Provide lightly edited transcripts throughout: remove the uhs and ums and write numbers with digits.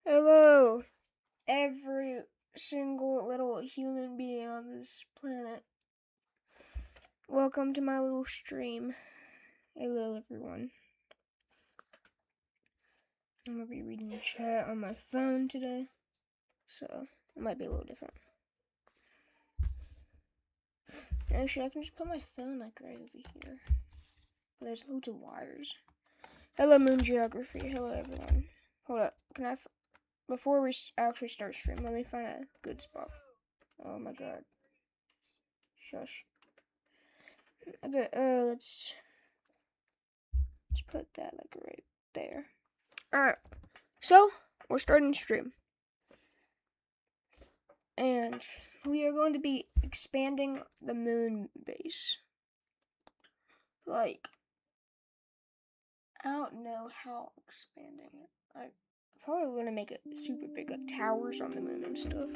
Hello, every single little human being on this planet. Welcome to my little stream. Hello, everyone. I'm gonna be reading the chat on my phone today, so it might be a little different. Actually, I can just put my phone like right over here. There's loads of wires. Hello, Moon Geography. Hello, everyone. Hold up. Before we actually start stream, let me find a good spot. Oh my god. Shush. Okay, let's put that like right there. Alright, so we're starting stream. And we are going to be expanding the moon base. Like, I don't know how expanding it. Like, probably going to make it super big, like towers on the moon and stuff.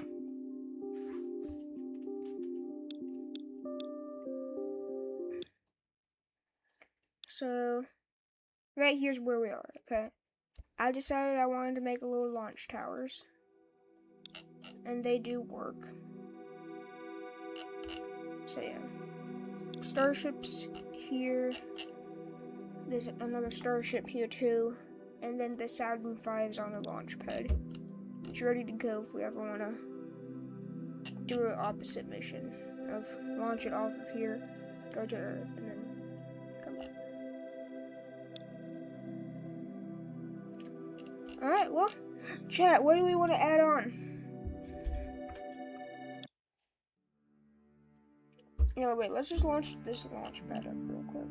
So, right here's where we are, okay? I decided I wanted to make a little launch towers. And they do work. So yeah. Starships here. There's another starship here too. And then the Saturn V is on the launch pad. It's ready to go if we ever want to do an opposite mission. Of launch it off of here, go to Earth, and then come back. Alright, well, chat, what do we want to add on? No, wait, let's just launch this launch pad up real quick.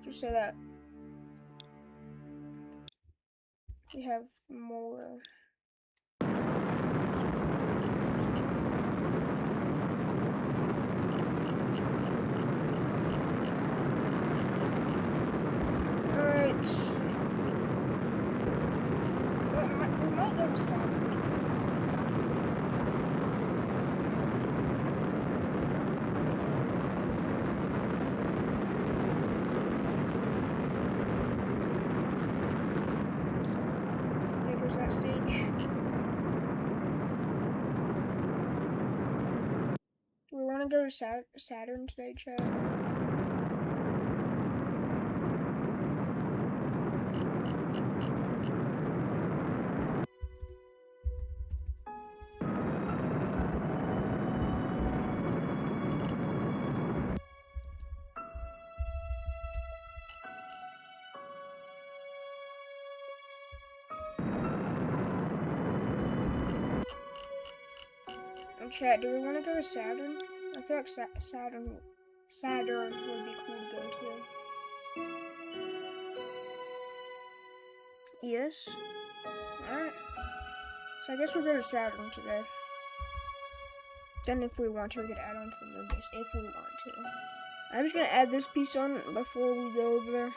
Just so that we have more. Alright. Well, we might go to Saturn. That stage. Do we want to go to Saturn today, chat? Chat, do we want to go to Saturn? I feel like Saturn would be cool to go to. Yes? Alright. So I guess we'll go to Saturn today. Then if we want to, we could add on to the moon base, if we want to. I'm just gonna add this piece on before we go over there.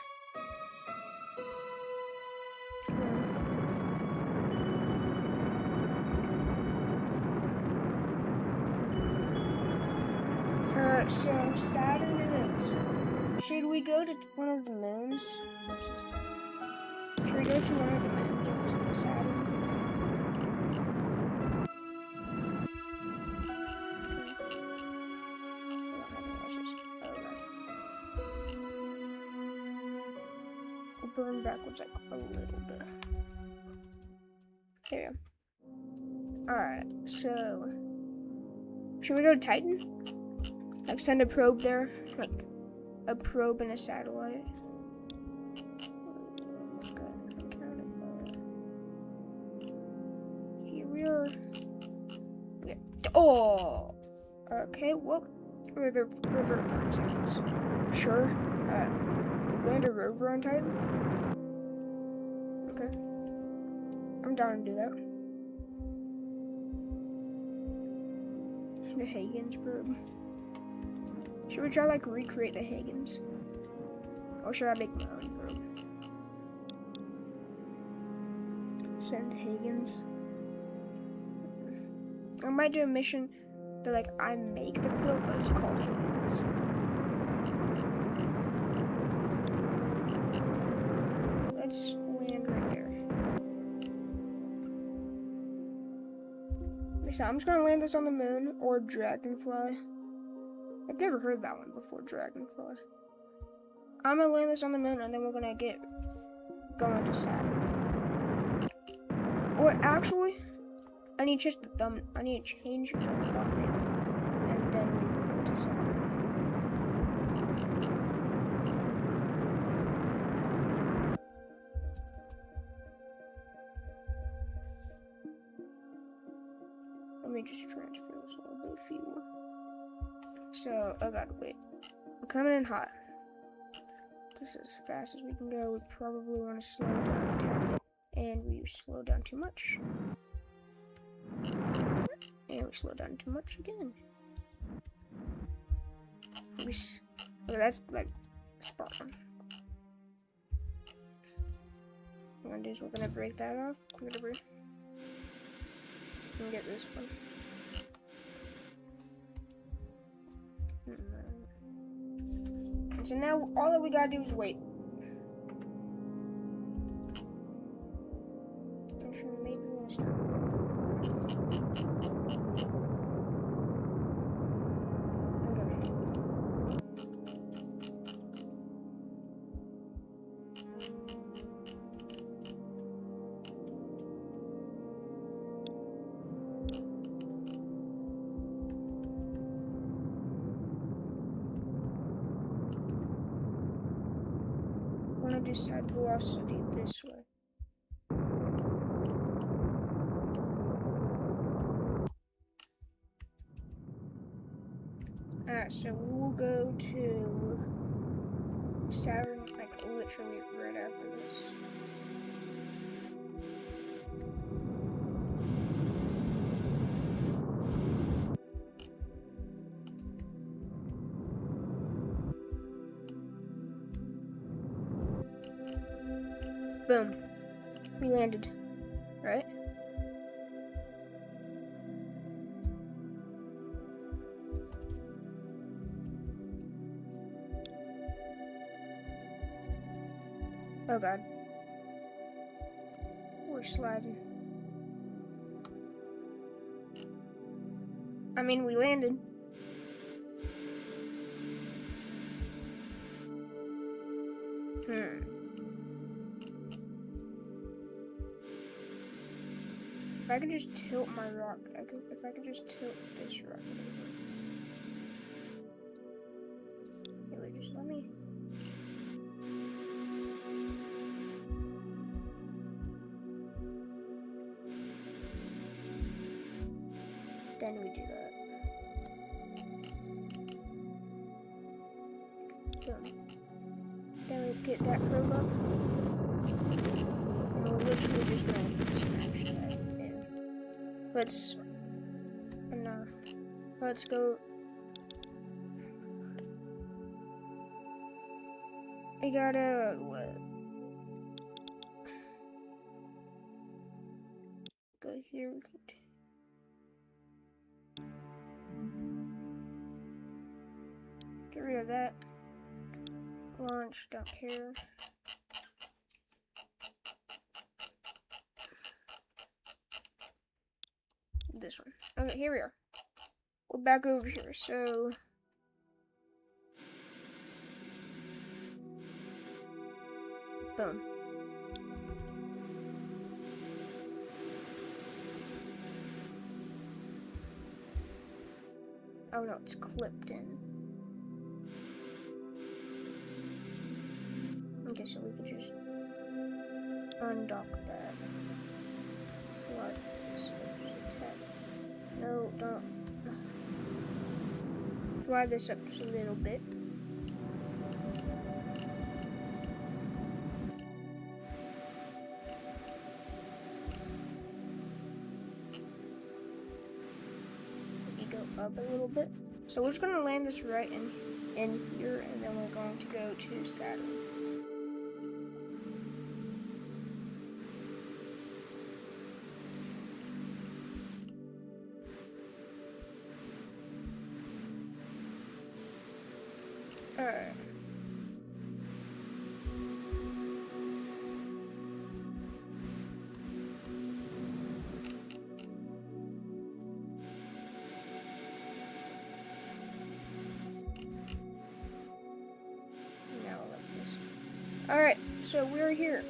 So Saturn it is. Should we go to one of the moons? Should we go to one of the moons of Saturn? We'll burn backwards like a little bit. There we go. Alright, so should we go to Titan? Like send a probe there, like a probe and a satellite. Here we are. Yeah. Oh, okay. Well, or the river 30 seconds. Sure. Land a rover on Titan. Okay. I'm down to do that. The Huygens probe. Should we try like recreate the Huygens? Or should I make my own probe? Send Huygens. I might do a mission that like I make the probe, but it's called Huygens. Let's land right there. So I'm just gonna land this on the moon, or Dragonfly. I've never heard that one before, Dragonfly. I'm gonna land this on the moon, and then we're gonna get going to Saturn. Or actually, I need to change the thumbnail, and then we go to Saturn. Let me just transfer this a little bit fewer. So, I gotta wait. We're coming in hot. This is as fast as we can go. We probably want to slow down a tad bit. And we slow down too much. And we slow down too much again. Okay, that's like spot on. What we're gonna do is we're gonna break that off. Whatever. And get this one. And so now all that we gotta do is wait. Actually, maybe we'll start. Okay. I'm gonna decide velocity this way. Alright, so we will go to Saturn, like literally right after this. Boom. We landed, right? Oh god. We're sliding. I mean, we landed. If I could just tilt my rock, if I could just tilt this rock. Anyway, just let me. Then we do that. Boom. Then we get that curve up. And we're literally just gonna smash that in. Let's go. I gotta go here. Get rid of that. Launch, don't care. This one. Okay, here we are. We're back over here, so boom. Oh no, it's clipped in. Okay, so we could just undock that. What? Just attack. No, don't. Fly this up just a little bit. Maybe go up a little bit. So we're just gonna land this right in here, and then we're going to go to Saturn. Alright. So we're here.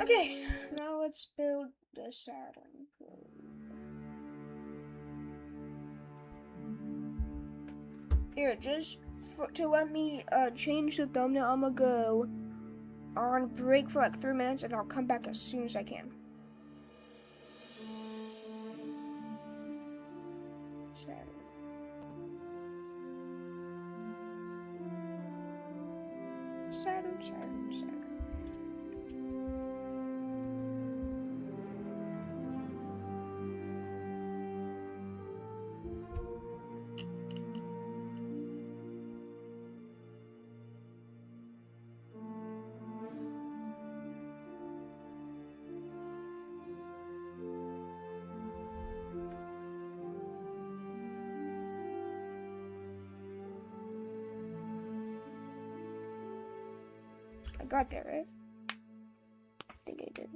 Okay, now let's build the Saturn probe. Here, just to let me change the thumbnail, I'm gonna go on break for like 3 minutes and I'll come back as soon as I can. Saturn. Saturn, Saturn, Saturn. I got there, right? I think I did.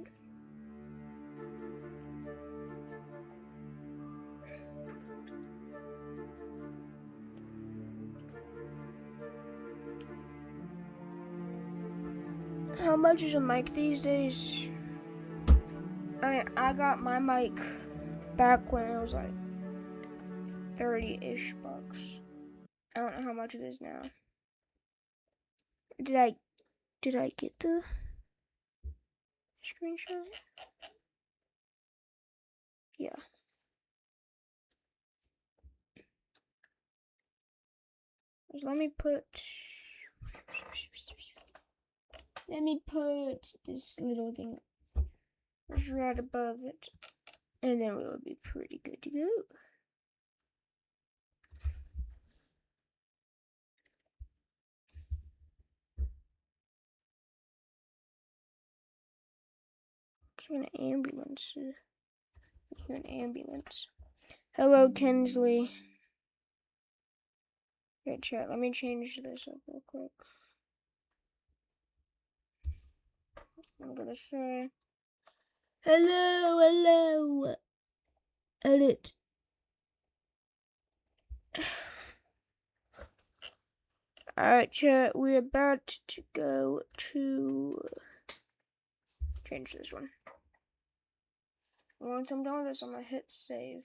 How much is a mic these days? I mean, I got my mic back when it was like 30-ish bucks. I don't know how much it is now. Did I get the screenshot? Yeah. Just let me put this little thing right above it, and then we will be pretty good to go. An ambulance. I hear an ambulance. Hello, Kensley. Okay, chat. Let me change this up real quick. I'm gonna say, hello. Edit. Alright, chat. We're about to go to change this one. Once I'm done with this, I'm gonna hit save.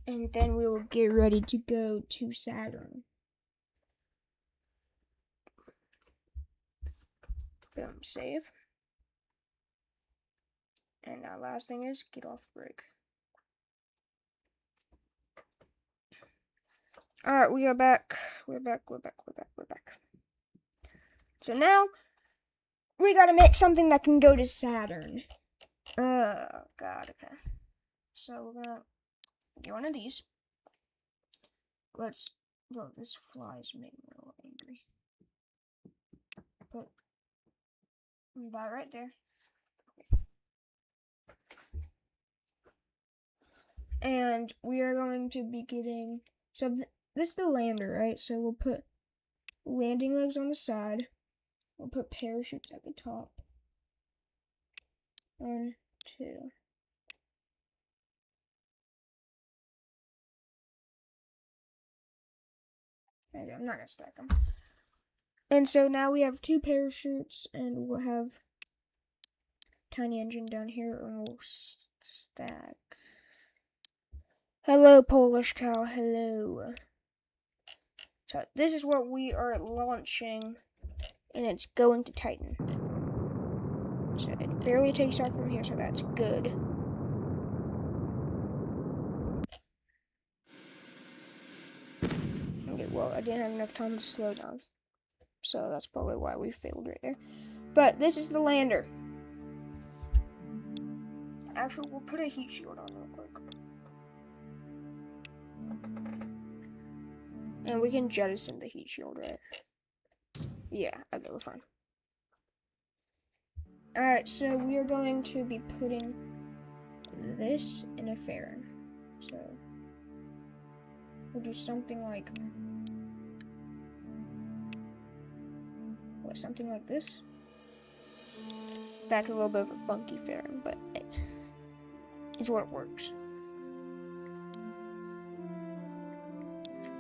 And then we will get ready to go to Saturn. Boom, save. And now last thing is get off break. Alright, we are back. We're back. So now we gotta make something that can go to Saturn. Oh god, okay. So we're gonna get one of these. Well, this fly is making me a little angry. Put that right there. And we are going to be getting, so this is the lander, right? So we'll put landing legs on the side. We'll put parachutes at the top. 1, 2. Okay, I'm not gonna stack them. And so now we have 2 parachutes, and we'll have tiny engine down here, and we'll stack. Hello, Polish cow. Hello. So this is what we are launching, and it's going to Titan. So it barely takes off from here, so that's good. Okay, well, I didn't have enough time to slow down. So that's probably why we failed right there. But this is the lander. Actually, we'll put a heat shield on real quick. And we can jettison the heat shield, right? Yeah, okay, we're fine. Alright, so we are going to be putting this in a fairing. So we'll do something like something like this. That's a little bit of a funky fairing, but it's what works.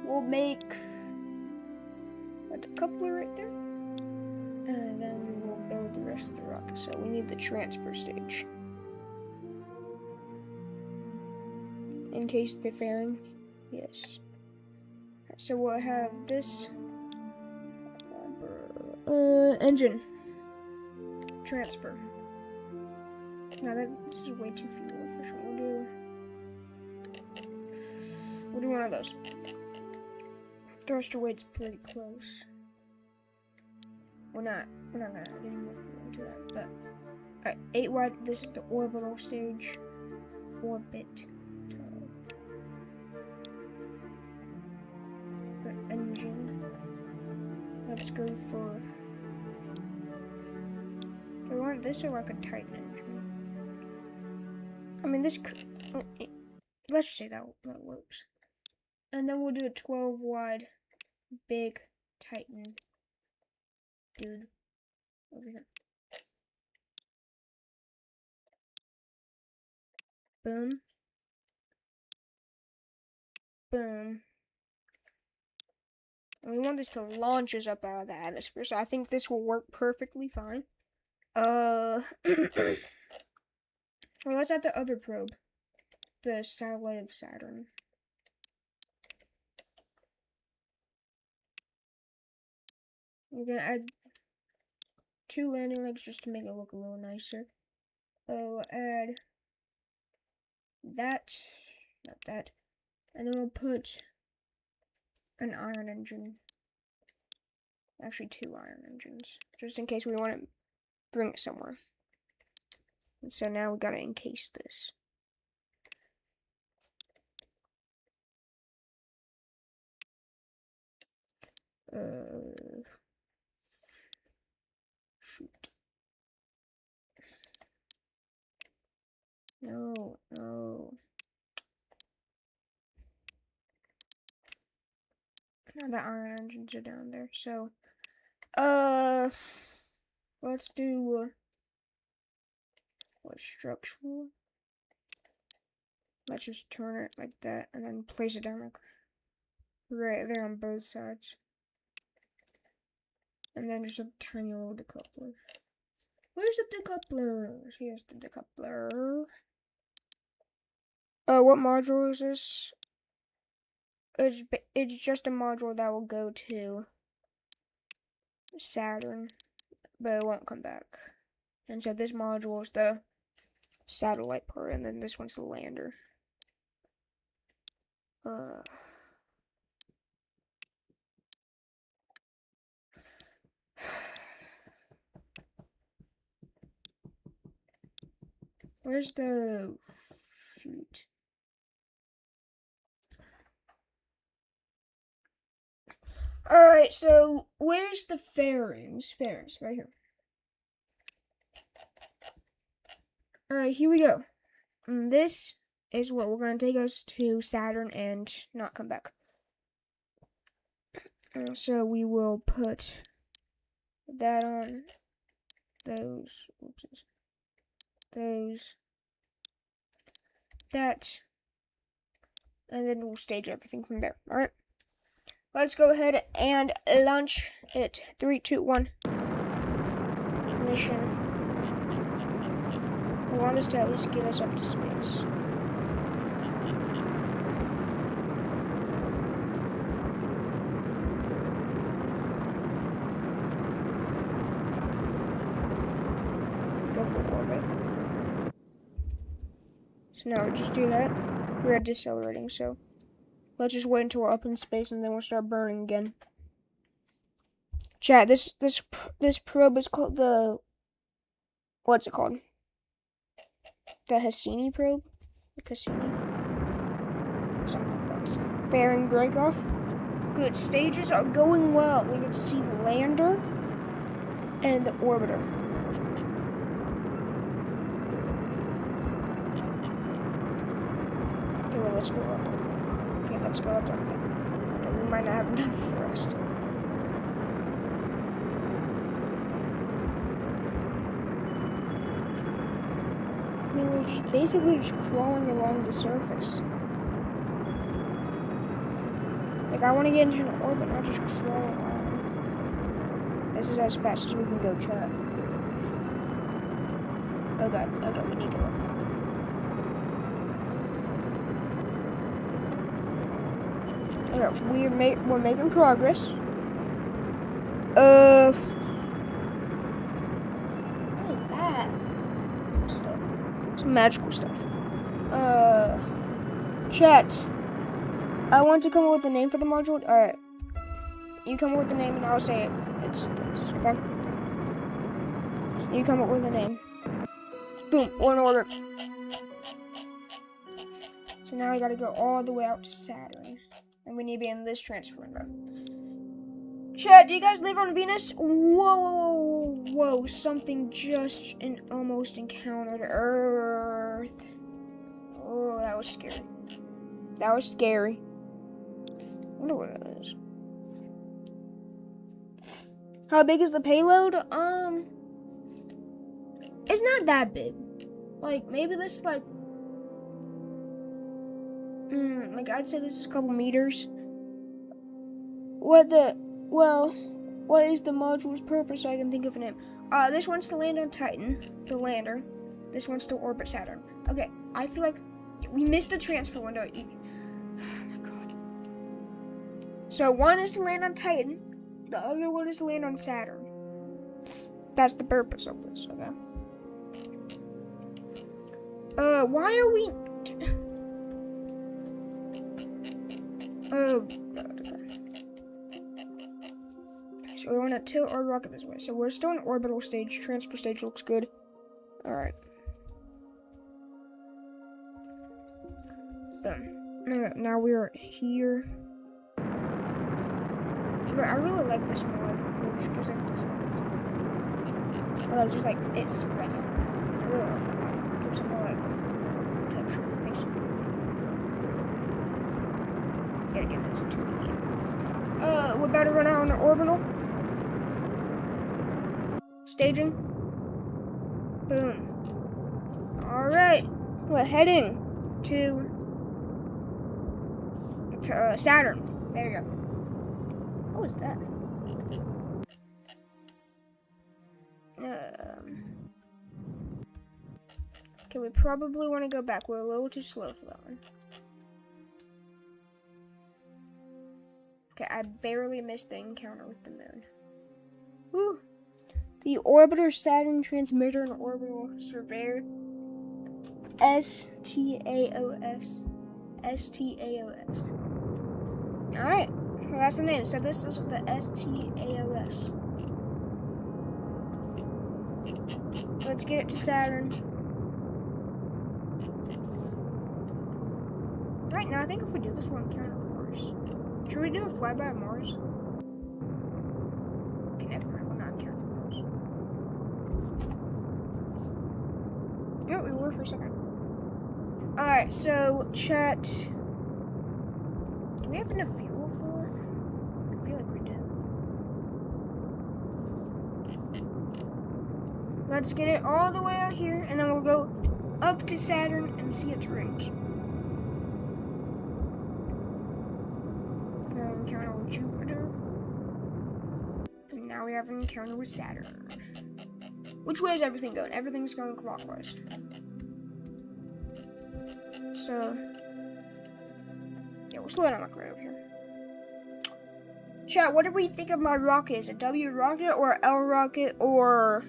We'll make a the coupler right there. And then we will build the rest of the rocket. So we need the transfer stage. Encase the fairing. Yes. So we'll have this engine transfer. Now this is way too fuel efficient. We'll do one of those. Thruster weight's pretty close. We're not gonna add any more fuel into that. But alright, 8 wide. This is the orbital stage. Orbit. Engine. Let's go for. Do we want this or like a Titan engine? I mean, this could. Let's just say that works. And then we'll do a 12 wide, big Titan dude over here. Boom. Boom. And we want this to launch us up out of the atmosphere, so I think this will work perfectly fine. Well, let's add the other probe. The satellite of Saturn. We're gonna add 2 landing legs just to make it look a little nicer. We'll add that, not that, and then we'll put an iron engine. Actually, 2 iron engines, just in case we want to bring it somewhere. And so now we gotta encase this. Shoot. No. Now the iron engines are down there, so let's do what, structural? Let's just turn it like that and then place it down like right there on both sides. And then just a tiny little decoupler. Where's the decoupler? Here's the decoupler. What module is this? It's just a module that will go to Saturn, but it won't come back. And so this module is the satellite part, and then this one's the lander. Where's the shoot? Alright, so where's the fairings? Fairings, right here. Alright, here we go. And this is what we're going to take us to Saturn and not come back. So we will put that on those, that, and then we'll stage everything from there. Alright. Let's go ahead and launch it. 3, 2, 1. Ignition. We want this to at least get us up to space. Go for orbit. So now we just do that. We're decelerating, so let's just wait until we're up in space and then we'll start burning again. Chat, this probe is called the, what's it called? The Cassini probe? The Cassini? Something like that. Fairing break off. Good, stages are going well. We can see the lander and the orbiter. Okay, well, let's go up. Okay, let's go up like that. Okay, we might not have enough thrust. I mean, we're just basically just crawling along the surface. Like, I want to get into an orbit, not just crawl around. This is as fast as we can go, chat. Oh god, we need to go up. Okay, we're making progress. What is that? Stuff. Some magical stuff. Chat. I want to come up with a name for the module. Alright. You come up with the name and I'll say it. It's this, okay? You come up with a name. Boom, we're in orbit. So now I gotta go all the way out to Saturn. And we need to be in this transfer window. Chat, do you guys live on Venus? Whoa. Something just almost encountered Earth. Oh, that was scary. That was scary. I wonder what it is. How big is the payload? It's not that big. Like, maybe this, like I'd say this is a couple meters. What is the module's purpose so I can think of a name? This wants to land on Titan, the lander. This wants to orbit Saturn. Okay, I feel like we missed the transfer window. Oh my god. So one is to land on Titan, the other one is to land on Saturn. That's the purpose of this, okay? Why are we... Oh, God, okay. So we want to tilt our rocket this way. So we're still in orbital stage. Transfer stage looks good. Alright. Boom. Now we are here. But I really like this mod. It just gives like this, just like, it spreads out. I really like that mod. It gives it more like texture. It makes it feel good. Yet again, it's a 2D game. We're about to run out on an orbital. Staging. Boom. Alright. We're heading to Saturn. There you go. What was that? Okay, we probably want to go back. We're a little too slow for that one. Okay, I barely missed the encounter with the moon. Woo! The orbiter Saturn transmitter and orbital surveyor STAOS. STAOS. Alright, well, that's the name. So this is the STAOS. Let's get it to Saturn. Right now, I think if we do this, we'll encounter Mars. Should we do a flyby of Mars? Okay, never mind. We're not encountering Mars. Yeah, we were for a second. Alright, so chat. Do we have enough fuel for it? I feel like we do. Let's get it all the way out here, and then we'll go up to Saturn and see its rings. Encounter with Jupiter. And now we have an encounter with Saturn. Which way is everything going? Everything's going clockwise. So, yeah, we'll slow down like right over here. Chat, what do we think of my rocket? Is it W rocket or L rocket or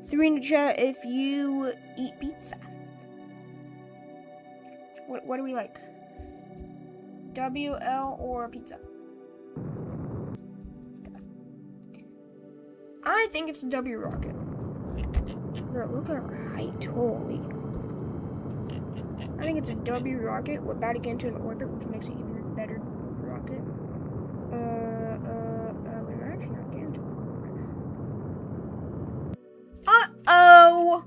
3 in the chat if you eat pizza? What do we like? W, L, or pizza? I think it's a W rocket. Bro, look at our height. Holy. I think it's a W rocket. We're about to get into an orbit, which makes it even a better rocket. We're actually not getting into an orbit. Uh-oh!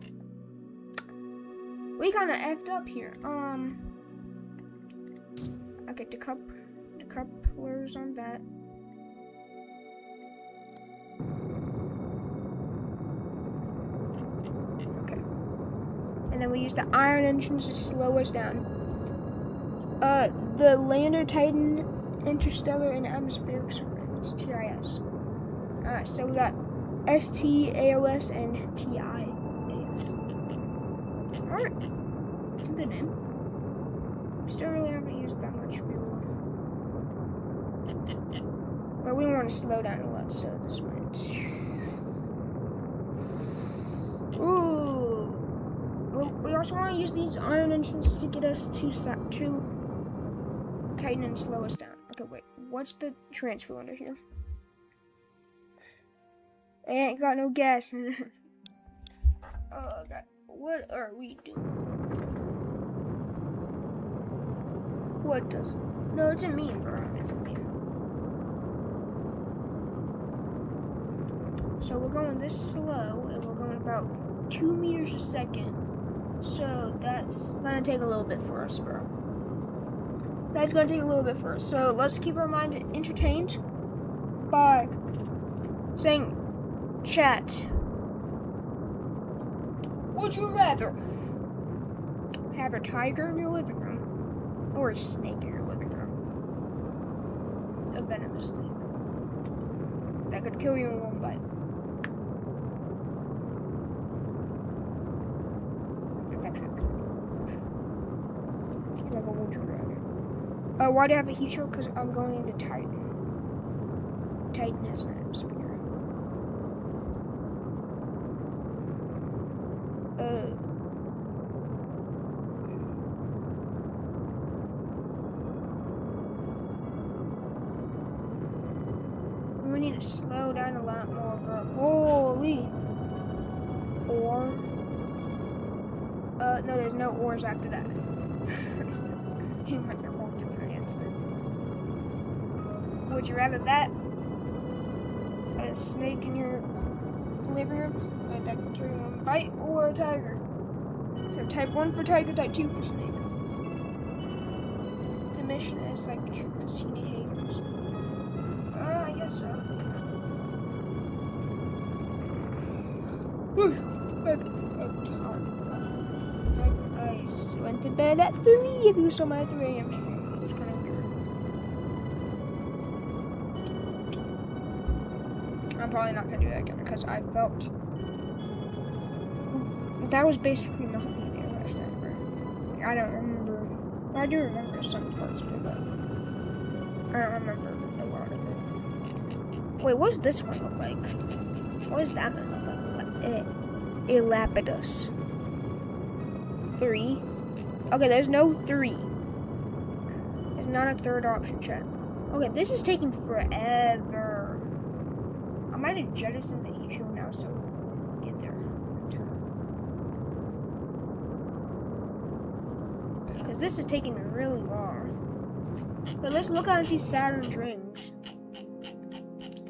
We kind of effed up here. Okay, the couplers on that. Okay. And then we use the iron engines to slow us down. The lander Titan Interstellar and Atmospheric Surveillance, TIS. Alright, so we got STAOS and TIAS. Alright, that's a good name. Still really haven't used that much fuel. But we want to slow down a lot, so this might. Ooh. Well, we also want to use these iron engines to get us to tighten and slow us down. Okay, wait. What's the transfer under here? I ain't got no gas in it. Oh god. What are we doing? What does it? No, it's a meme, bro. It's a meme. So we're going this slow, and we're going about 2 meters a second. So that's gonna take a little bit for us, bro. That's gonna take a little bit for us. So let's keep our mind entertained by saying, chat, would you rather have a tiger in your living room or a snake in your living room? A venomous snake that could kill you in one bite. Like a would you rather. Why do I have a heat stroke? Because I'm going into Titan. Titan has an atmosphere. We need to slow down a lot more, bro. Holy. Or. No, there's no ors after that. You must have a different answer. Would you rather that? A snake in your living room that can kill you in one bite, or a tiger? So type 1 for tiger, type 2 for snake. The mission is like casino haters. I guess so. I'm tired. I went to bed at 3 if you saw my 3 a.m. stream. It was kind of weird. I'm probably not going to do that again because I felt that was basically not me there last night. I don't remember. I do remember some parts of it, but I don't remember a lot of it. Wait, what does this one look like? What does that one look like? Elapidus. 3. Okay, there's no 3. There's not a third option, chat. Okay, this is taking forever. I might have jettisoned the heat shield now, so we'll get there. Because this is taking really long. But let's look out and see Saturn's rings.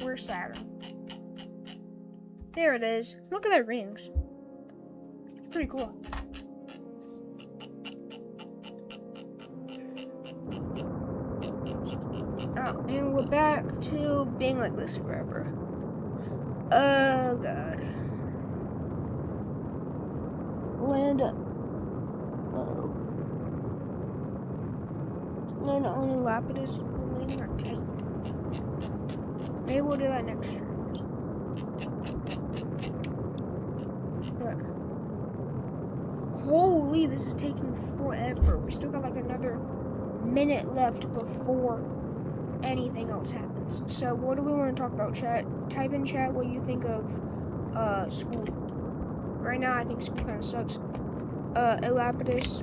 Where's Saturn? There it is. Look at their rings. It's pretty cool. Oh, and we're back to being like this forever. Oh god. Land up. Uh-oh. Land only Lapidus. Landing on Titan. Maybe we'll do that next year. Holy, this is taking forever. We still got like another minute left before anything else happens. So what do we want to talk about, chat? Type in chat what you think of school. Right now I think school kind of sucks. Elapidus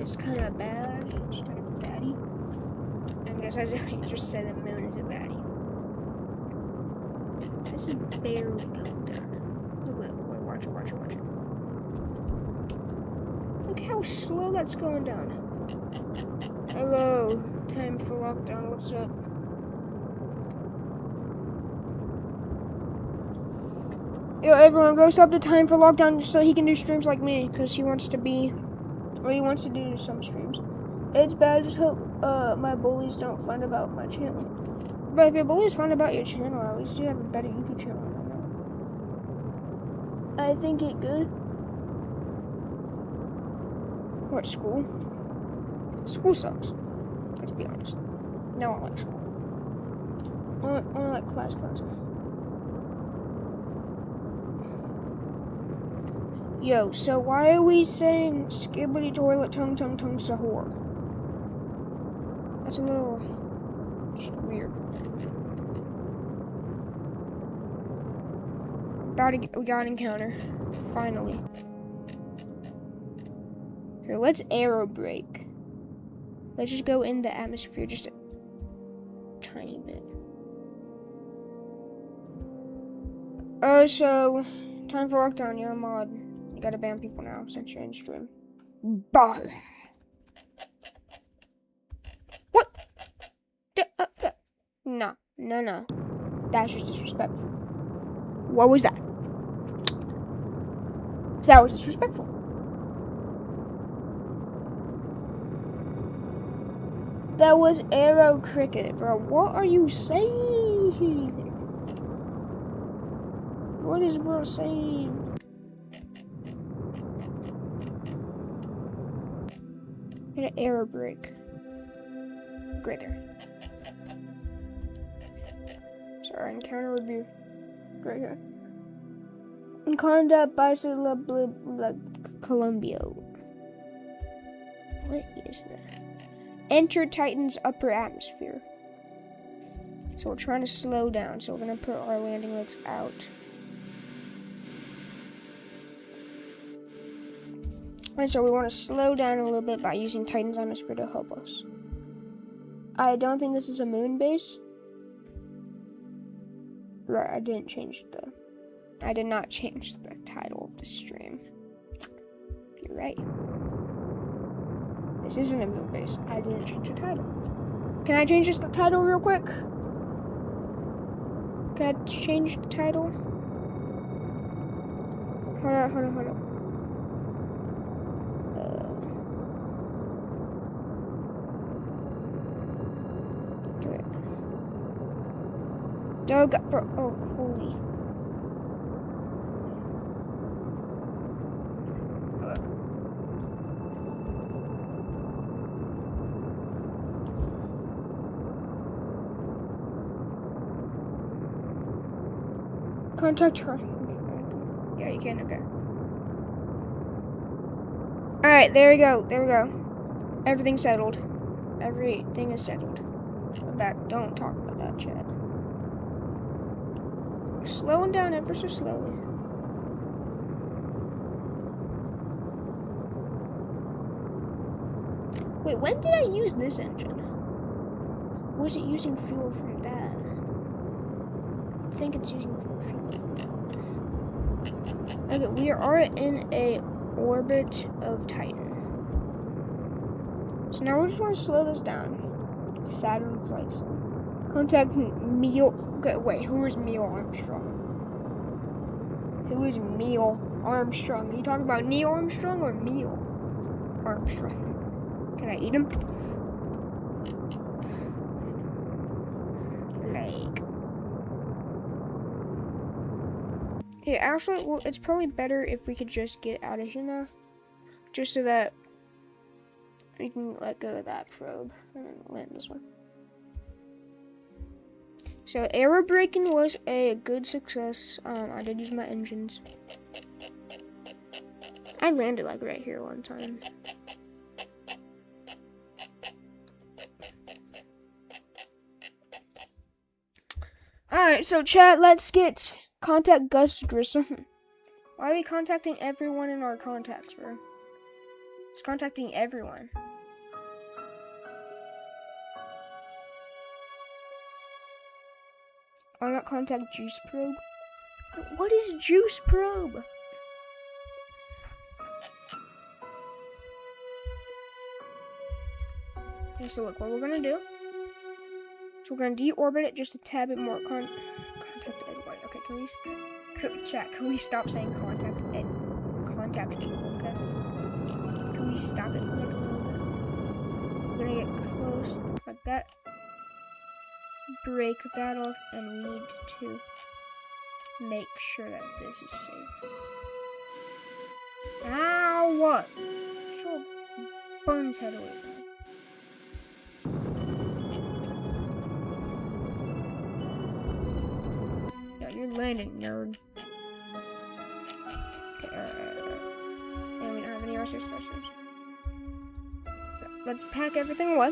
is kind of bad. It's kind of baddie. I guess I just said the moon is a baddie. This is barely going down. Look at it. Wait, watch it. Look how slow that's going down. Hello, time for lockdown. What's up? Yo, everyone, go sub to Time for Lockdown so he can do streams like me, because he wants to do some streams. It's bad. Just hope my bullies don't find about my channel. But if your bullies find about your channel, at least you have a better YouTube channel than that. I think it good. What, school? School sucks. Let's be honest. No one likes school. Only like class. Yo, so why are we saying skibbity toilet tung tung tung sahur? That's a little just weird. We got an encounter. Finally. Here, let's aero brake. Let's just go in the atmosphere just a tiny bit. Oh, so time for lockdown, yeah, mod. You gotta ban people now since you're in stream. Bah. What? No. That's just disrespectful. What was that? That was disrespectful. That was Aero Cricket, bro. What are you saying? What is bro saying? Hit an aero brake. Great there. So our encounter would be right here. In combat bicycle Columbia. What is that? Enter Titan's upper atmosphere. So we're trying to slow down, so we're gonna put our landing legs out. And so we want to slow down a little bit by using Titan's atmosphere to help us. I don't think this is a moon base. Right, I did not change the title of the stream. You're right. This isn't a moon base. I didn't change the title. Can I change the title real quick? Can I change the title? Hold on. Oh, God, bro. Oh, holy. Contact her. Yeah, you can, okay. Alright, there we go. Everything's settled. Everything is settled. Don't talk about that, chat. Slowing down ever so slowly. Wait, when did I use this engine? Was it using fuel from that? I think it's using fuel from that. Okay, we are in a orbit of Titan. So now we just want to slow this down. Saturn Flight Sim. Contact Neil. Okay, wait, who is Neil Armstrong? Who is Neil Armstrong? Are you talking about Neil Armstrong or Neil Armstrong? Can I eat him? Like. Yeah, actually, well, it's probably better if we could just get out of here now. Just so that we can let go of that probe and then land this one. So aero braking was a good success. I did use my engines. I landed like right here one time. Alright, so chat, let's contact Gus Grissom. Why are we contacting everyone in our contacts, bro? It's contacting everyone. I'll not contact Juice Probe. What is Juice Probe? Okay, so look, what we're gonna do. So we're gonna deorbit it just a tad bit more. Contact everybody. Okay, can we stop saying contact people? Okay. Can we stop it for like a little bit? We're gonna get close like that. Break that off, and we need to make sure that this is safe. Ow! Sure, buns head away from me. Yo, you're landing, nerd. Okay, alright. master stations. Let's pack everything away.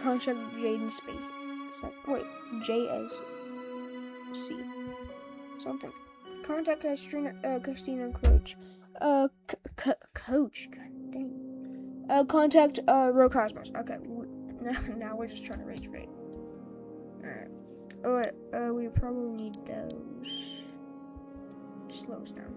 Contact Jaden Space. Wait, JSC. Something. Contact Christina Coach. Coach. God dang. Contact Row Cosmos. Okay. Now we're just trying to raise rate. Alright. We probably need those. Slow us down.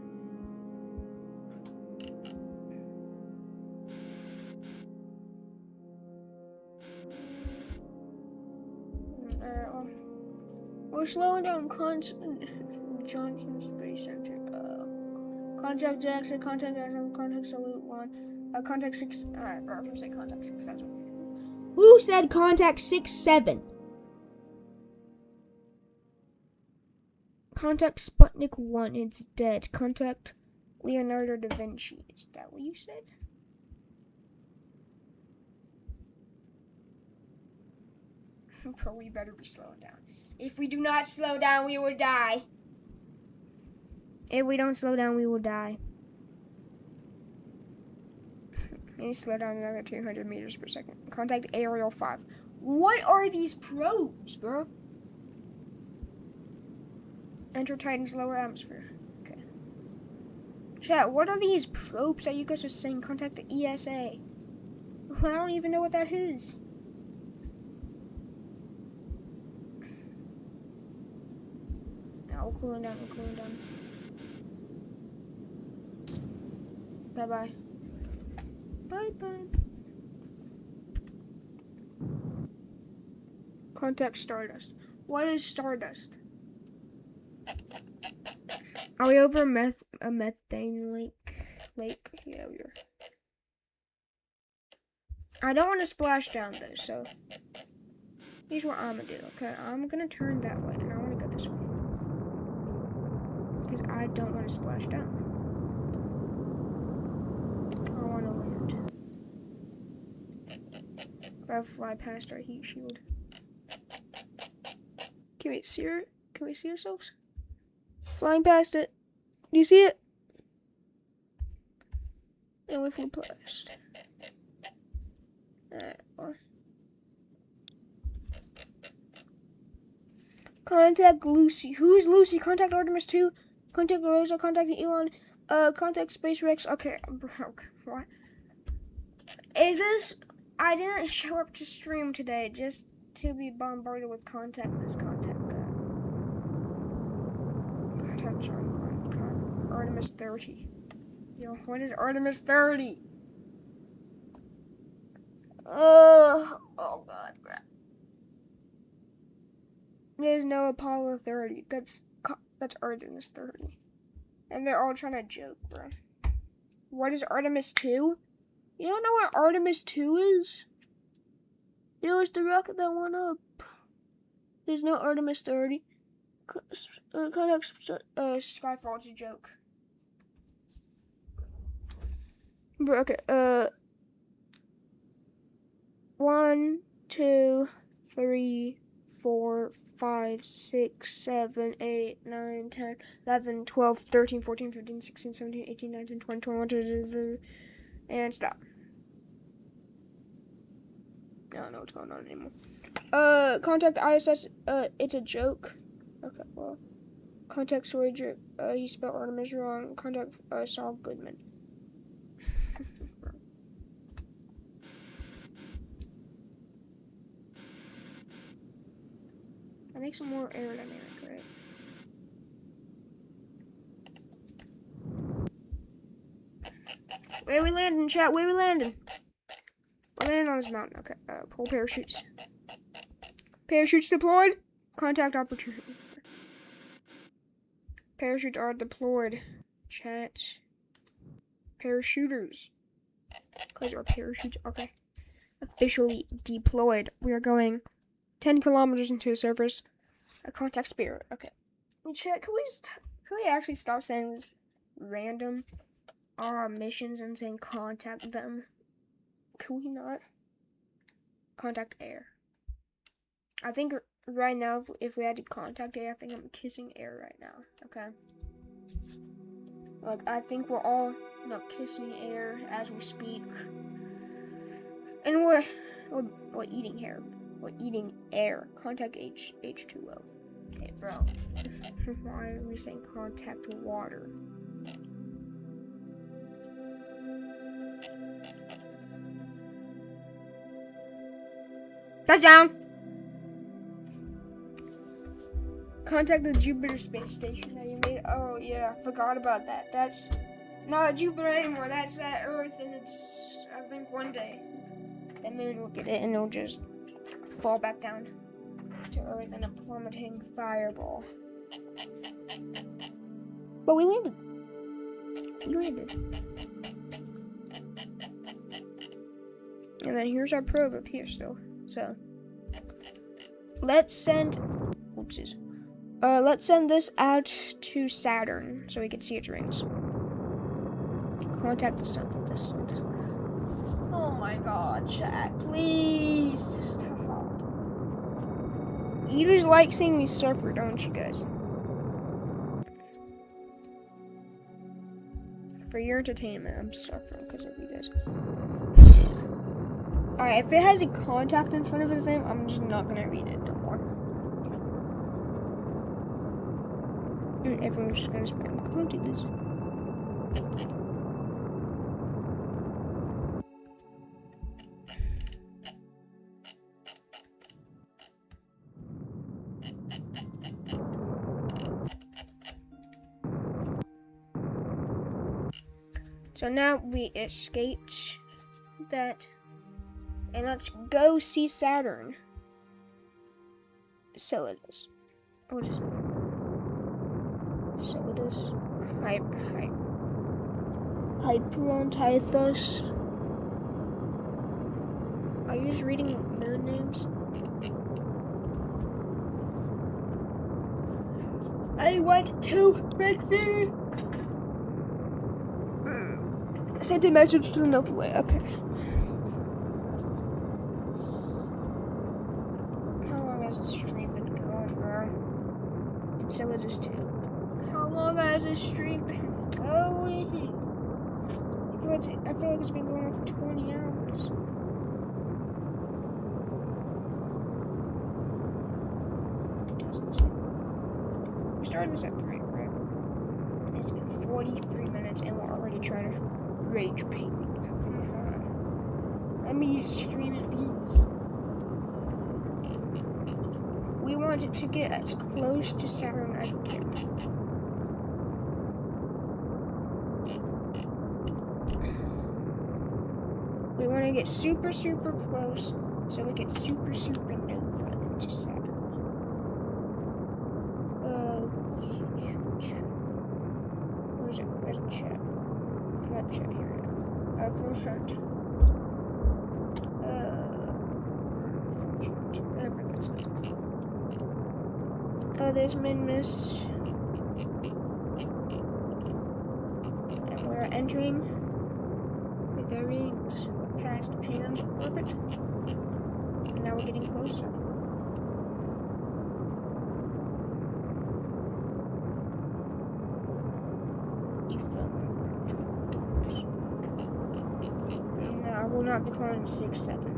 We're slowing down Johnson Space Center. Contact Jackson, contact Salute 1, contact 6, I'm gonna say contact 6-7. Who said contact 6-7? Contact Sputnik 1, it's dead. Contact Leonardo da Vinci. Is that what you said? Bro, we better be slowing down. If we do not slow down, we will die. If we don't slow down, we will die. Maybe slow down another 200 meters per second. Contact Ariel 5. What are these probes, bro? Enter Titan's lower atmosphere. Okay. Chat, what are these probes that you guys are saying? Contact the ESA. Well, I don't even know what that is. Now we're cooling down, Bye-bye. Bye-bye. Contact Stardust. What is Stardust? Are we over a methane lake? Yeah, we are. I don't want to splash down though, so here's what I'm gonna do, okay? I'm gonna turn that way, and I want to go this way. Because I don't want to splash down. I want to land. I'll fly past our heat shield. Can we see her? Can we see ourselves? Flying past it. Do you see it? And we flew past. Contact Lucy. Who's Lucy? Contact Artemis 2. Contact Rosa. Contact Elon. Contact Space Rex. Okay, what? Is this? I didn't show up to stream today just to be bombarded with contact this, contact that. Contact Artemis 30. Yo, what is Artemis 30? Oh God, crap. There's no Apollo 30. That's Artemis 30. And they're all trying to joke, bro. What is Artemis 2? You don't know what Artemis 2 is? It was the rocket that went up. There's no Artemis 30. Skyfall, it's a joke. But okay, 1, 2, 3, 4, 5, 6, 7, 8, 9, 10, 11, 12, 13, 14, 15, 16, 17, 18, 19, 20, 21, 22, and stop. I don't know what's going on anymore. Contact ISS, it's a joke. Okay, well. Contact Voyager, he spelled Artemis wrong. Contact, Saul Goodman. That makes them more aerodynamic, right? Where are we landing, chat? Where are we landing? We're landing on this mountain. Okay, pull parachutes. Parachutes deployed. Contact opportunity. Parachutes are deployed. Chat. Parachuters. Because our parachutes, okay. Officially deployed. We are going 10 kilometers into the surface. A contact Spirit. Okay. Chat, can we actually stop saying this random missions and saying contact them? Can we not? Contact air. I think right now, if we had to contact air, I think I'm kissing air right now. Okay. Like, I think we're all, kissing air as we speak. And we're eating air. We're eating air. Contact H2O. Okay, bro. Why are we saying contact water? Touchdown! Contact the Jupiter space station that you made. Oh, yeah, I forgot about that. That's not Jupiter anymore. That's at Earth, and it's, I think, one day the moon will get it, and it'll just fall back down to Earth in a plummeting fireball. But we landed. And then here's our probe up here still. So let's send let's send this out to Saturn so we can see its rings. Contact the sun. Oh my god, chat. Please stop. You just like seeing me suffer, don't you guys? For your entertainment, I'm suffering because of you guys. Alright, if it has a contact in front of his name, I'm just not gonna read it no more. And everyone's just gonna spam contact this. So now we escaped that. And let's go see Saturn. Enceladus. What is it? Enceladus. Hyperon. Are you just reading moon names? I went to Bigfoot. Sent a message to the Milky Way. Okay. How long has this stream been going, bro? Enceladus 2. How long has this stream been going? I feel like it's been going on for 20 hours. We started this at 3, right? It's been 43 minutes and we're already trying to rage bait me. Come on. Let me stream in peace. We want it to get as close to Saturn as we can. We want to get super, super close so we get super, super nova into Saturn. Where's it? Where's the chat? Not chat here. Overheard. Whatever this is. Oh, there's Minmus. And we're entering the rings past Pan's orbit. And now we're getting closer. No, I will not be calling it 6-7.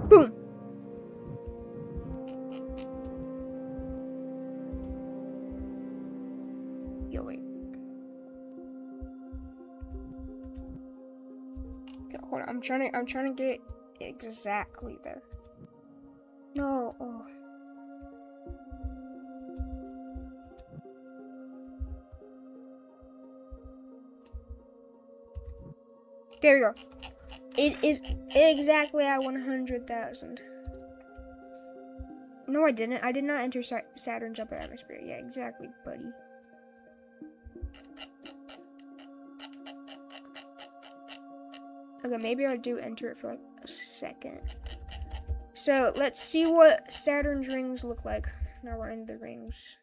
Boom! Yo, wait. Okay, hold on. I'm trying to get it exactly there. No. Oh. There we go. It is exactly at 100,000. No, I didn't. I did not enter Saturn's upper atmosphere. Yeah, exactly, buddy. Okay, maybe I do enter it for like a second. So, let's see what Saturn's rings look like. Now we're in the rings.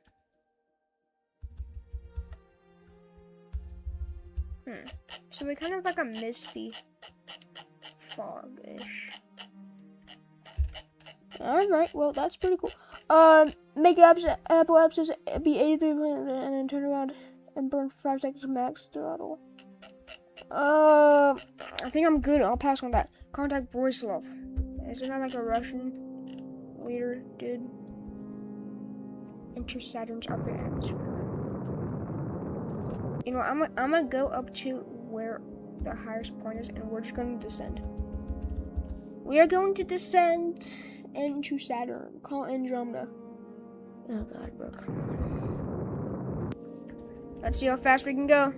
So we kind of like a misty fog-ish. Alright, well, that's pretty cool. Make Apple apps be 83 and then turn around and burn for 5 seconds max throttle. I think I'm good. I'll pass on that. Contact Boryslav. Isn't that like a Russian leader, dude? Enter Saturn's upper atmosphere. You know, I'm gonna go up to where the highest point is, and we're just gonna descend. We are going to descend into Saturn. Call Andromeda. Oh god, bro, come on. Let's see how fast we can go.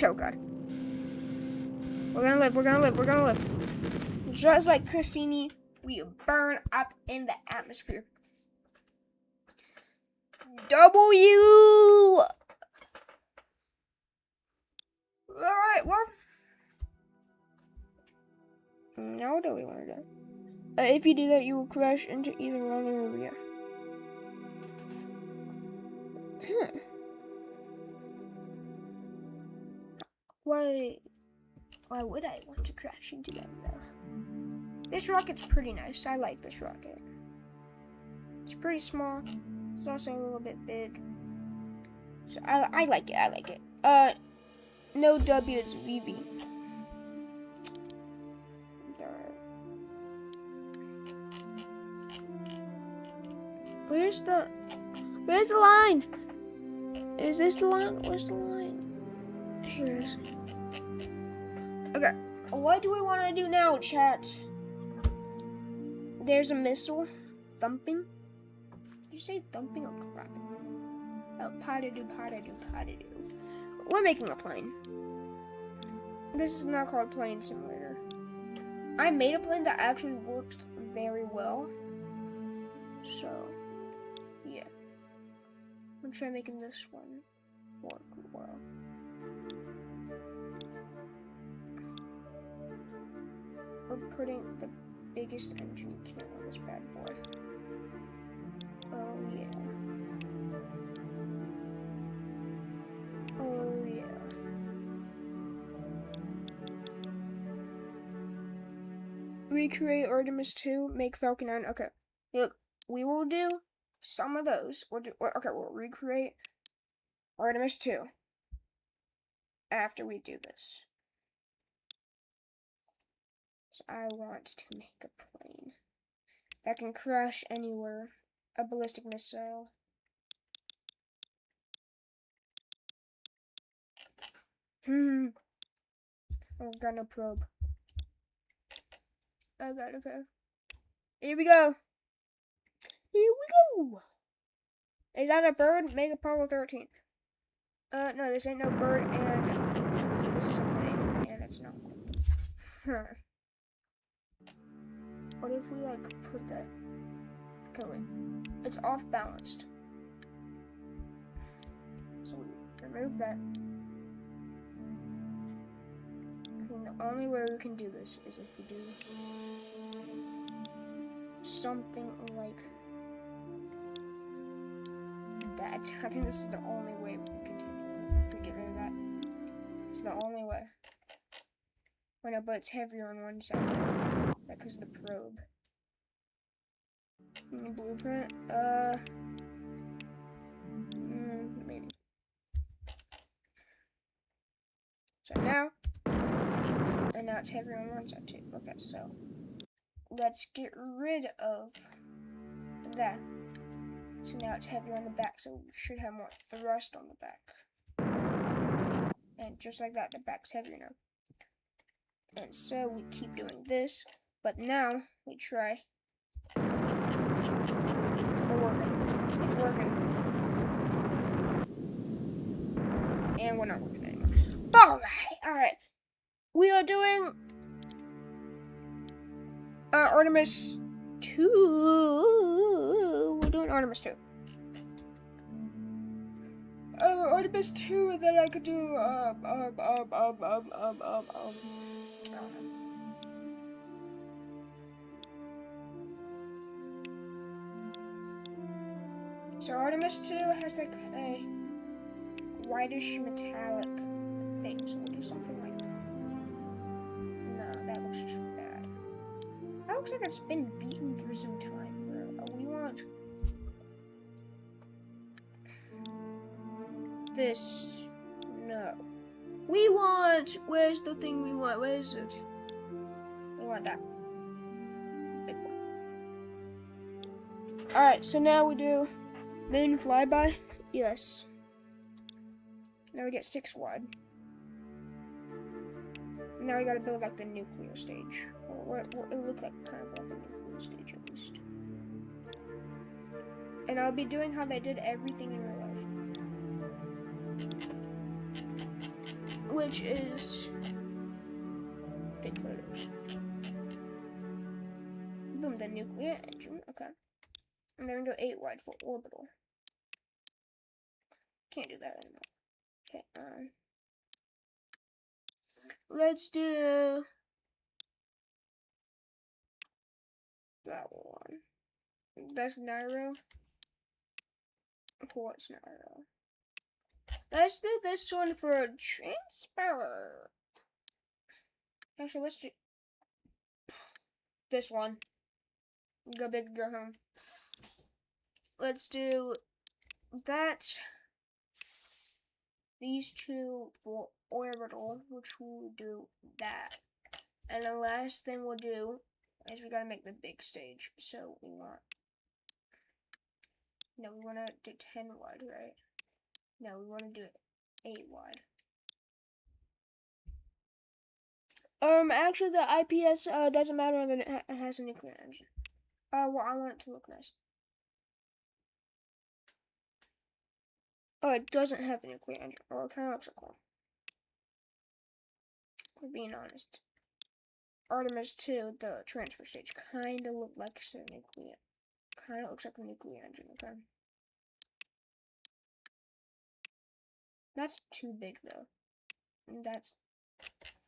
Oh god. We're gonna live, we're gonna live, we're gonna live. Just like Cassini, we burn up in the atmosphere. W! Alright, well. Now what do we want to do? If you do that, you will crash into either Ron or Maria. Why would I want to crash into them, though? This rocket's pretty nice. I like this rocket. It's pretty small. It's also a little bit big. So I like it. I like it. No W, it's VV. Where's the line? Is this the line? Where's the line? Here it is. Okay, what do we want to do now, chat? There's a missile thumping. Did you say thumping or clapping? Oh, pa-da-doo, pa-da-doo, pa-da-doo. We're making a plane. This is not called Plane Simulator. I made a plane that actually works very well. So, yeah. I'm gonna try making this one work well. We're putting the biggest engine we can on this bad boy. Oh yeah. Oh yeah. Recreate Artemis 2, make Falcon 9. Okay. Look, we will do some of those. We'll recreate Artemis 2 after we do this. So I want to make a plane that can crash anywhere. A ballistic missile. I've got no probe. I got okay. Here we go. Here we go. Is that a bird? Make Apollo 13. No, this ain't no bird, and this is a plane, and it's not. What if we like put that? Okay, wait. It's off balanced. So we remove that. And the only way we can do this is if we do something like that. I think this is the only way we can continue. If we get rid of that, it's the only way. Well, no, but it's heavier on one side. Because of the probe. Blueprint? Maybe. So now, and now it's heavier on one side too. Okay, so let's get rid of that. So now it's heavier on the back, so we should have more thrust on the back. And just like that, the back's heavier now. And so we keep doing this, but now we try. We're working. It's working. And we're not working anymore. Alright. We are doing Artemis 2. We're doing Artemis 2. Artemis 2, and then I could do I don't know. So Artemis 2 has like a whitish metallic thing, so we'll do something like no, that looks just bad. That looks like it's been beaten through some time. this? No. We want, where's the thing we want? Where is it? We want that. Big one. Alright, so now we do moon flyby. Yes. Now we get 6 wide. Now we gotta build like the nuclear stage. Or it looked like kind of like the nuclear stage at least. And I'll be doing how they did everything in real life. Which is big photos. Boom, the nuclear engine, okay. And then we go 8 wide for orbital. Can't do that anymore. Okay, let's do that one. That's Nairo. What's Nairo? Let's do this one for a transfer. Actually, let's do this one. Go big, go home. Let's do that. These 2 for orbital, which we'll do that. And the last thing we'll do is we gotta make the big stage. So we want, no, we want to do 10 wide, right? No, we want to do it 8 wide. Actually, the IPS doesn't matter that it has a nuclear engine. Well, I want it to look nice. Oh, it doesn't have a nuclear engine. Oh, it kind of looks like one. For being honest. Artemis 2, the transfer stage, kind of looks like a nuclear. Kind of looks like a nuclear engine, okay? That's too big, though. That's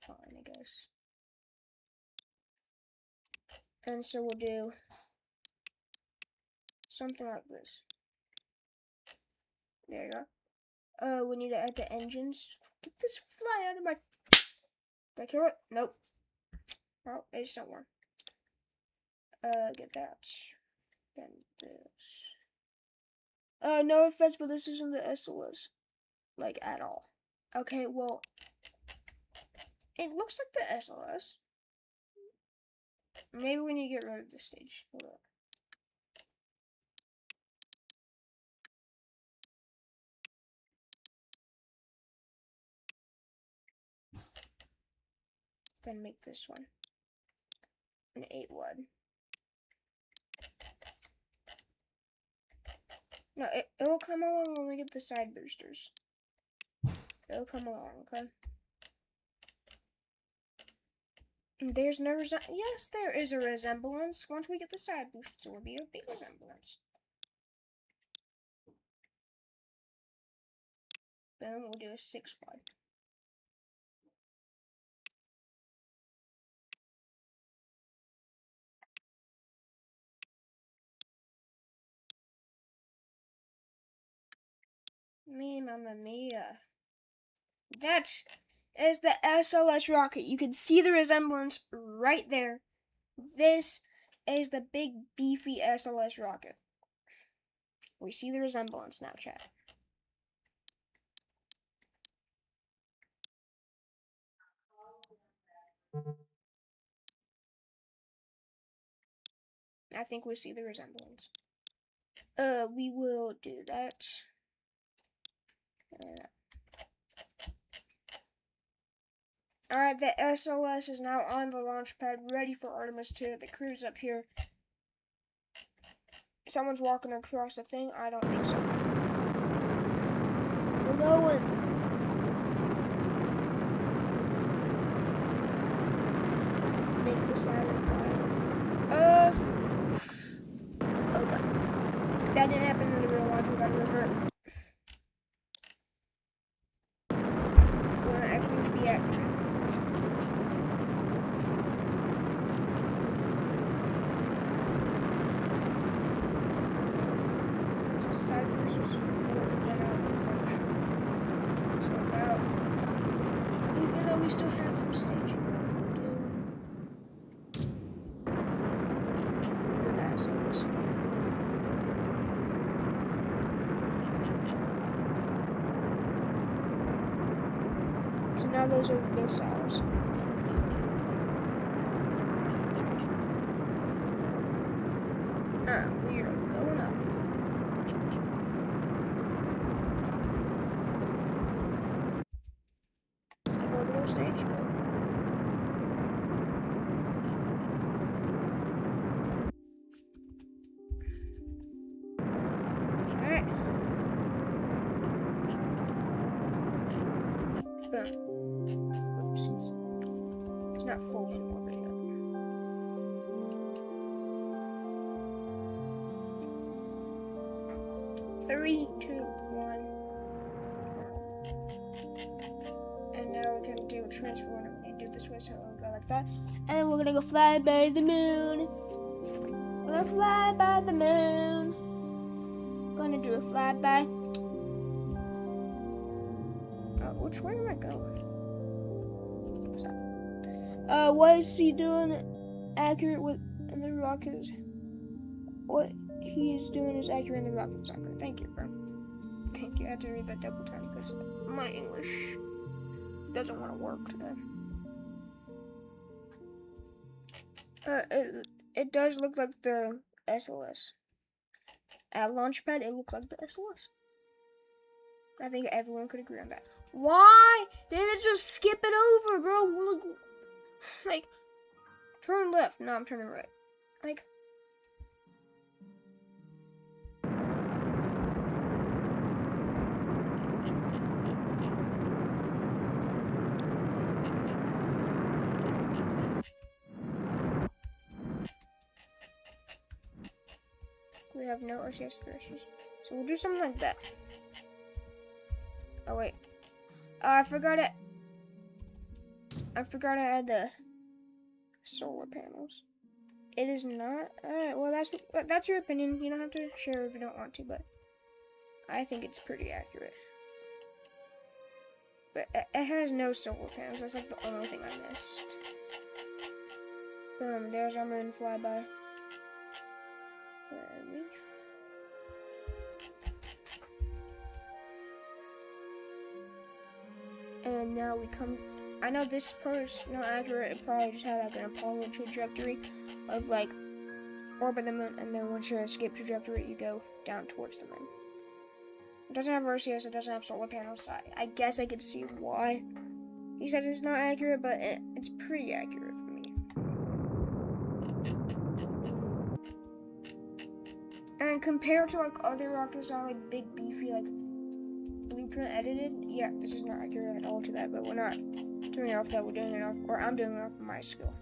fine, I guess. And so we'll do something like this. There you go. We need to add the engines. Get this fly out of my... Did I kill it? Nope. Oh, it's somewhere. Get that. Then this. No offense, but this isn't the SLS. Like, at all. Okay, well... It looks like the SLS. Maybe we need to get rid of this stage. Hold on. Then make this one an 8 wide. No, it'll come along when we get the side boosters. It'll come along, okay? There's no yes, there is a resemblance. Once we get the side boosters, it will be a big resemblance. Boom, we'll do a 6 wide. Me, mamma mia. That is the SLS rocket. You can see the resemblance right there. This is the big, beefy SLS rocket. We see the resemblance now, chat. I think we see the resemblance. We will do that. Alright, the SLS is now on the launch pad, ready for Artemis 2. The crew's up here. Someone's walking across the thing. I don't think so. We're going. Make the Saturn 5. Okay. That didn't happen in the real launch. We gotta revert. We're gonna actually deactivate. Side versus so about, even though we still have him staging left, we'll do that. So let's see. Now those are missiles. We are going up. Orbital stage go. Alright. Boom. Oops. It's not fully in orbit yet. 3, 2, 1. And now we're gonna do a transfer and we're gonna do this way, so we'll go like that. And then we're gonna go fly by the moon. We're gonna fly by the moon. Gonna do a flyby. Which way am I going? What is he doing accurate with in the rockets? What he is doing is accurate in the rockets. Accurate. Thank you, bro. Thank you. I had to read that double time because my English doesn't want to work today. It does look like the SLS. At Launchpad, it looked like the SLS. I think everyone could agree on that. Why didn't it just skip it over, bro? Look, like, turn left. No, I'm turning right. Like, we have no RCS thrusters, so we'll do something like that. Oh wait, I forgot it. I forgot to add the solar panels. It is not. Alright, well that's your opinion. You don't have to share if you don't want to, but I think it's pretty accurate. But it has no solar panels. That's like the only thing I missed. Boom, there's our moon flyby. And now we come. I know this part is not accurate. It probably just had like an Apollo trajectory of like orbit the moon, and then once you escape trajectory, you go down towards the moon. It doesn't have RCS. It doesn't have solar panels. So I guess I could see why he says it's not accurate, but it's pretty accurate for me. And compared to like other rockets that are like big, beefy, like blueprint edited, yeah, this is not accurate at all to that. But we're not doing it off that. We're doing it off, or I'm doing it off of my skill.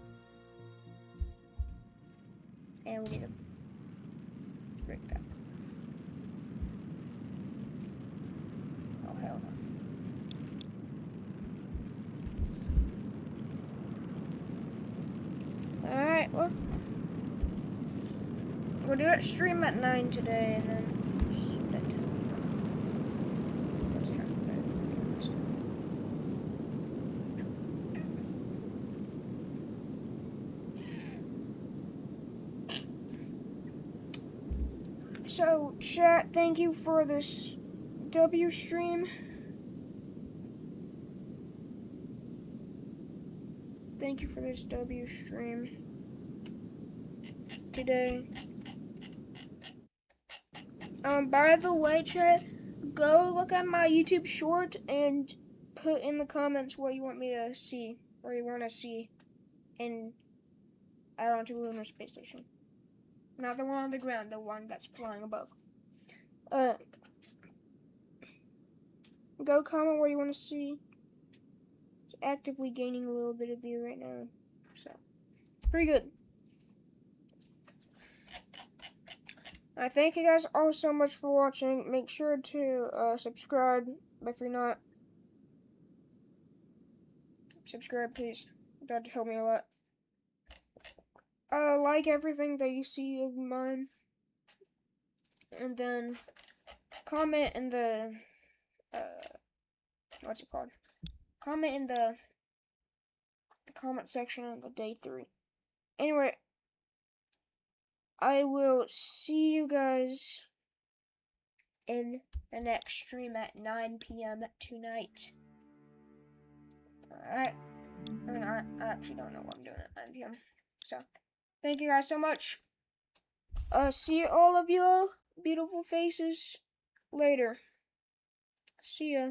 And we need to break that. Oh hell no. Alright, well, we'll do it stream at 9 today, and then let's try to play it. So, chat, thank you for this W stream. Thank you for this W stream today. By the way, chat, go look at my YouTube short and put in the comments what you want me to see, or you want to see in add on to Lunar Space Station. Not the one on the ground, the one that's flying above. Go comment what you want to see. It's actively gaining a little bit of view right now, so pretty good. I thank you guys all so much for watching. Make sure to subscribe if you're not. Subscribe, please. That'd help me a lot. Like everything that you see of mine, and then comment in the what's it called? Comment in the comment section on the day 3. Anyway, I will see you guys in the next stream at 9 p.m. tonight. Alright. I mean, I actually don't know what I'm doing at 9 p.m. So, thank you guys so much. See all of your beautiful faces later. See ya.